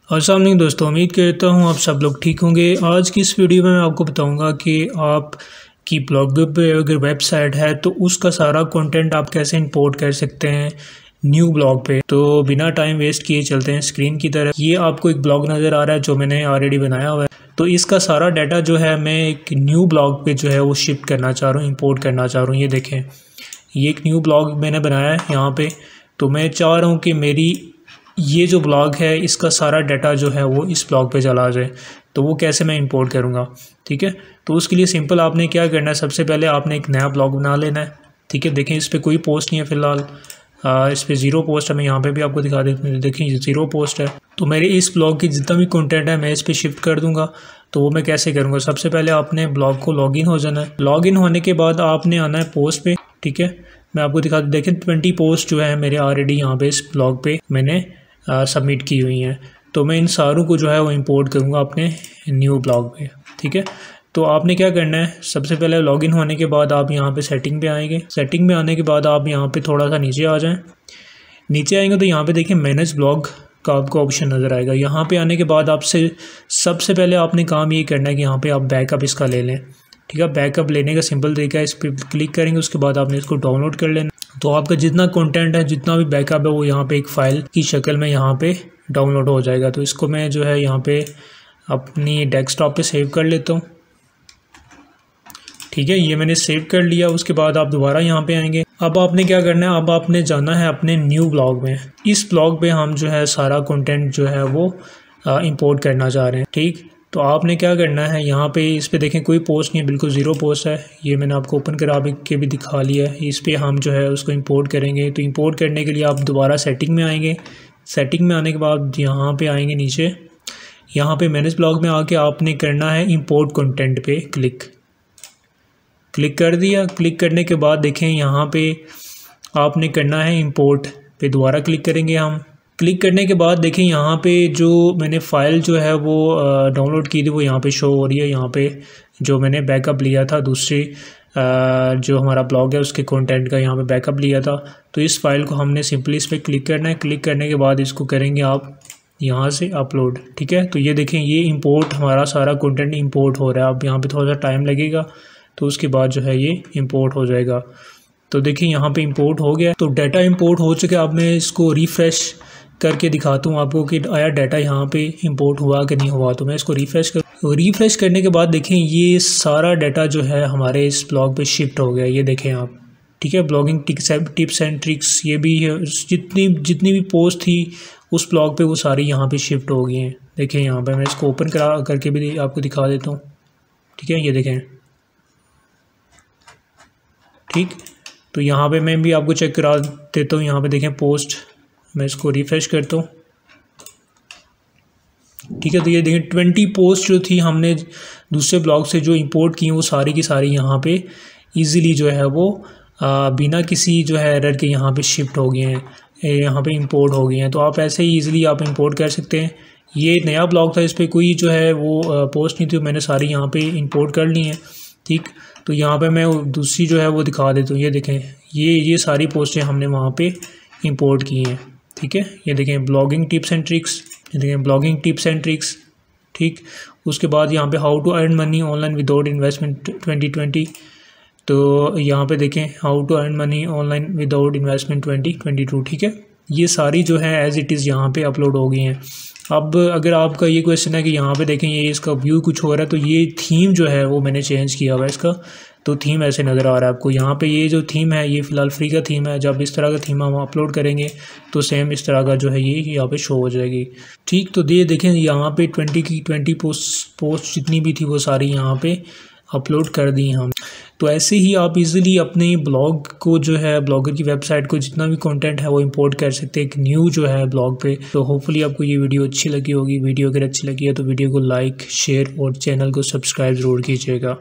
अस्सलाम वालेकुम दोस्तों, उम्मीद करता हूँ आप सब लोग ठीक होंगे। आज की इस वीडियो में मैं आपको बताऊंगा कि आप की ब्लॉगर पे अगर वेबसाइट है तो उसका सारा कंटेंट आप कैसे इंपोर्ट कर सकते हैं न्यू ब्लॉग पे। तो बिना टाइम वेस्ट किए चलते हैं स्क्रीन की तरफ। ये आपको एक ब्लॉग नज़र आ रहा है जो मैंने ऑलरेडी बनाया हुआ है। तो इसका सारा डाटा जो है मैं एक न्यू ब्लॉग पे जो है वो शिफ्ट करना चाह रहा हूँ, इंपोर्ट करना चाह रहा हूँ। ये देखें, ये एक न्यू ब्लॉग मैंने बनाया है यहाँ पे। तो मैं चाह रहा हूँ कि मेरी ये जो ब्लॉग है इसका सारा डाटा जो है वो इस ब्लॉग पे चला जाए। तो वो कैसे मैं इंपोर्ट करूँगा, ठीक है। तो उसके लिए सिंपल आपने क्या करना है, सबसे पहले आपने एक नया ब्लॉग बना लेना है, ठीक है। देखें इस पर कोई पोस्ट नहीं है फ़िलहाल, इस पर ज़ीरो पोस्ट है। मैं यहाँ पे भी आपको दिखा देता हूँ, देखें ज़ीरो पोस्ट है। तो मेरे इस ब्लॉग की जितना भी कंटेंट है मैं इस पर शिफ्ट कर दूँगा। तो वो मैं कैसे करूँगा, सबसे पहले आपने ब्लॉग को लॉगिन हो जाना है। लॉगिन होने के बाद आपने आना है पोस्ट पे, ठीक है। मैं आपको दिखा देखें 20 पोस्ट जो है मेरे ऑलरेडी यहाँ पे इस ब्लॉग पे मैंने सबमिट की हुई हैं। तो मैं इन सारों को जो है वो इंपोर्ट करूँगा अपने न्यू ब्लॉग पे, ठीक है। तो आपने क्या करना है, सबसे पहले लॉगिन होने के बाद आप यहाँ पे सेटिंग पे आएंगे। सेटिंग में आने के बाद आप यहाँ पे थोड़ा सा नीचे आ जाएं। नीचे आएंगे तो यहाँ पे देखिए मैनेज ब्लॉग का आपको ऑप्शन नज़र आएगा। यहाँ पे आने के बाद आपसे सबसे पहले आपने काम ये करना है कि यहाँ पर आप बैकअप इसका ले लें, ठीक है। बैकअप लेने का सिंपल तरीका है, इस पर क्लिक करेंगे, उसके बाद आपने इसको डाउनलोड कर लेना। तो आपका जितना कंटेंट है, जितना भी बैकअप है, वो यहाँ पे एक फ़ाइल की शक्ल में यहाँ पे डाउनलोड हो जाएगा। तो इसको मैं जो है यहाँ पे अपनी डेस्कटॉप पे सेव कर लेता हूँ, ठीक है। ये मैंने सेव कर लिया। उसके बाद आप दोबारा यहाँ पे आएंगे। अब आपने क्या करना है, अब आपने जाना है अपने न्यू ब्लॉग में। इस ब्लॉग पे हम जो है सारा कंटेंट जो है वो इंपोर्ट करना चाह रहे हैं, ठीक। तो आपने क्या करना है, यहाँ पे इस पे देखें कोई पोस्ट नहीं है, बिल्कुल ज़ीरो पोस्ट है। ये मैंने आपको ओपन करा के भी दिखा लिया है। इस पे हम जो है उसको इंपोर्ट करेंगे। तो इंपोर्ट करने के लिए आप दोबारा सेटिंग में आएंगे। सेटिंग में आने के बाद यहाँ पे आएंगे नीचे, यहाँ पे मैनेज ब्लॉग में आके आपने करना है इंपोर्ट कंटेंट पे क्लिक कर दिया। क्लिक करने के बाद देखें यहाँ पे आपने करना है इंपोर्ट पे, दोबारा क्लिक करेंगे हम। क्लिक करने के बाद देखें यहाँ पे जो मैंने फ़ाइल जो है वो डाउनलोड की थी वो यहाँ पे शो हो रही है। यहाँ पे जो मैंने बैकअप लिया था दूसरी जो हमारा ब्लॉग है उसके कंटेंट का यहाँ पे बैकअप लिया था। तो इस फाइल को हमने सिंपली इस पर क्लिक करना है। क्लिक करने के बाद इसको करेंगे आप यहाँ से अपलोड, ठीक है। तो ये देखें ये इंपोर्ट, हमारा सारा कंटेंट इंपोर्ट हो रहा है। अब यहाँ पे थोड़ा सा टाइम लगेगा, तो उसके बाद जो है ये इंपोर्ट हो जाएगा। तो देखिए यहाँ पे इंपोर्ट हो गया। तो डाटा इंपोर्ट हो चुका है। अब मैं इसको रिफ़्रेश करके दिखाता हूँ आपको कि आया डाटा यहाँ पे इंपोर्ट हुआ कि नहीं हुआ। तो मैं इसको रिफ़्रेश करने के बाद देखें ये सारा डाटा जो है हमारे इस ब्लॉग पे शिफ्ट हो गया। ये देखें आप, ठीक है। ब्लॉगिंग टिप्स एंड ट्रिक्स ये भी है, जितनी भी पोस्ट थी उस ब्लॉग पे वो सारी यहाँ पे शिफ्ट हो गई हैं। देखें यहाँ पे मैं इसको ओपन करके भी आपको दिखा देता हूँ, ठीक है। ये देखें, ठीक। तो यहाँ पे मैं भी आपको चेक करा देता हूँ। यहाँ पे देखें पोस्ट, मैं इसको रिफ़्रेश करता हूँ, ठीक है। तो ये देखें 20 पोस्ट जो थी हमने दूसरे ब्लॉग से जो इंपोर्ट की वो सारी की सारी यहाँ पे इजीली जो है वो बिना किसी जो है एरर के यहाँ पे शिफ्ट हो गए हैं, यहाँ पे इंपोर्ट हो गए हैं। तो आप ऐसे ही ईज़िली आप इंपोर्ट कर सकते हैं। ये नया ब्लॉग था, इस पर कोई जो है वो पोस्ट नहीं थी, मैंने सारी यहाँ पे इंपोर्ट कर ली हैं, ठीक। तो यहाँ पे मैं दूसरी जो है वो दिखा देता हूँ। ये देखें ये सारी पोस्टें हमने वहाँ पे इंपोर्ट की हैं, ठीक है। ये देखें ब्लॉगिंग टिप्स एंड ट्रिक्स, ये देखें ब्लॉगिंग टिप्स एंड ट्रिक्स, ठीक। उसके बाद यहाँ पे how to earn money online without investment 2020। तो यहाँ पे देखें how to earn money online without investment 2022, ठीक है। ये सारी जो है एज़ इट इज़ यहाँ पे अपलोड हो गई हैं। अब अगर आपका ये क्वेश्चन है कि यहाँ पे देखें ये इसका व्यू कुछ हो रहा है, तो ये थीम जो है वो मैंने चेंज किया हुआ है इसका। तो थीम ऐसे नज़र आ रहा है आपको यहाँ पे। ये जो थीम है ये फ़िलहाल फ्री का थीम है। जब इस तरह का थीम हम अपलोड करेंगे तो सेम इस तरह का जो है ये यहाँ पे शो हो जाएगी, ठीक। तो ये देखें यहाँ पे 20 पोस्ट जितनी भी थी वो सारी यहाँ पे अपलोड कर दी हम। तो ऐसे ही आप इजीली अपने ब्लॉग को जो है ब्लॉगर की वेबसाइट को जितना भी कंटेंट है वो इंपोर्ट कर सकते हैं एक न्यू जो है ब्लॉग पे। तो होपफुली आपको ये वीडियो अच्छी लगी होगी। वीडियो अगर अच्छी लगी है तो वीडियो को लाइक, शेयर और चैनल को सब्सक्राइब ज़रूर कीजिएगा।